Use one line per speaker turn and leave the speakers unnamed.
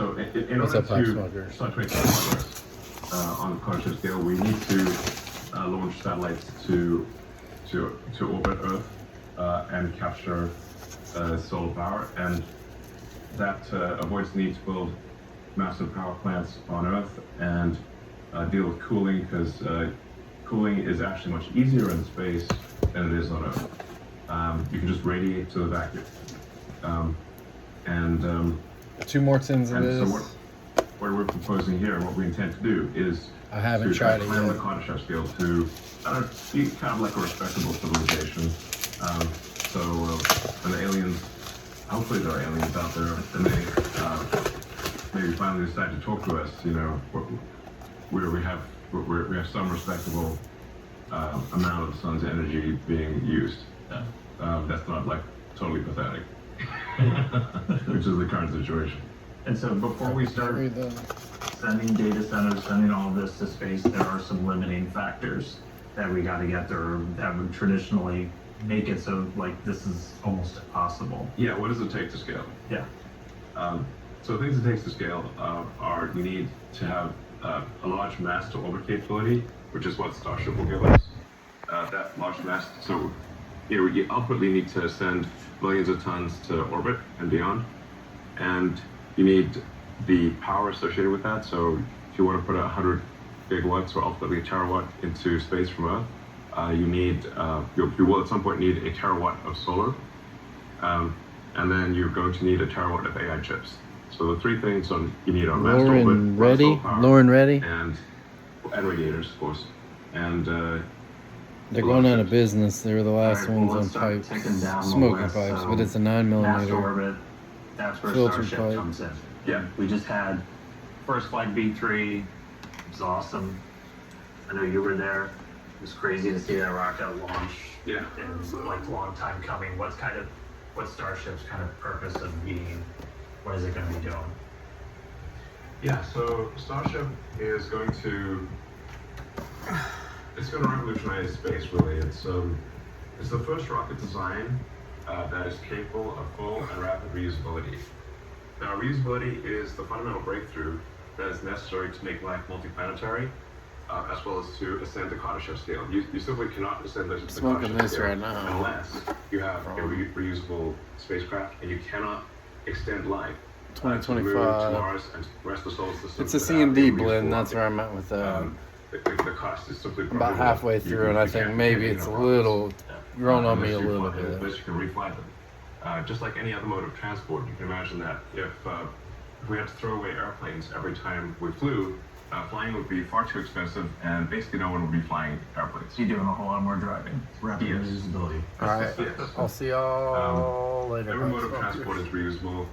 So in
What's
order
up, Pipe
to
Smokers?
start to make progress on the Carter scale, we need to launch satellites to orbit Earth and capture solar power, and that avoids the need to build massive power plants on Earth and deal with cooling, because cooling is actually much easier in space than it is on Earth. You can just radiate to the vacuum.
Two more tins of
And
this.
so what we're proposing here, and what we intend to do, is
I haven't
to
tried it
climb
yet.
the Carter scale to be kind of like a respectable civilization. So when the aliens, hopefully there are aliens out there, and they maybe finally decide to talk to us, you know, we have some respectable amount of the sun's energy being used. That's not like totally pathetic, which is the current situation.
And so before we start sending data centers, sending all of this to space, there are some limiting factors that we got to get there that would traditionally make it so like this is almost impossible.
Yeah, what does it take to scale?
Yeah.
So things it takes to scale are you need to have a large mass to orbit capability, which is what Starship will give us. That large mass, so you ultimately need to send millions of tons to orbit and beyond, and you need the power associated with that. So if you want to put 100 gigawatts or ultimately a terawatt into space from Earth, you need you will at some point need a terawatt of solar, and then you're going to need a terawatt of AI chips. So the three things you need are mass to orbit,
Lauren ready?
and radiators, of course, and
they're going out of business. They were the last
All right,
ones
well,
on
let's start
pipes,
ticking down the
smoking
list.
pipes,
So,
but it's a 9
Mass to
millimeter.
orbit, that's where
Filtered
Starship
pipe.
comes in.
Yeah.
We just had first flight B3. It was awesome. I know you were there. It was crazy to see that rocket launch.
Yeah.
It was like a long time coming. What's Starship's kind of purpose of being? What is it going to be doing?
Yeah, so Starship is going to revolutionize space. Really, it's the first rocket design that is capable of full and rapid reusability. Now, reusability is the fundamental breakthrough that is necessary to make life multiplanetary, as well as to ascend the Carter scale. You simply cannot ascend the
Smoking
Carter
this
scale
right now.
unless you have a reusable spacecraft, and you cannot extend life. To the moon, to
2025.
Mars, and the rest of the solar system.
It's a
without
C&D
reusable
blend. That's
rocket.
where I'm at with that.
The cost is simply
About halfway through, and I think maybe it's a little grown on me a little bit.
Unless you can refly them. Just like any other mode of transport, you can imagine that if we had to throw away airplanes every time we flew, flying would be far too expensive, and basically no one would be flying airplanes.
You're doing a whole lot more driving. Rapid
Yes.
reusability.
All right,
Yes.
I'll see y'all later.
Every mode of transport is reusable.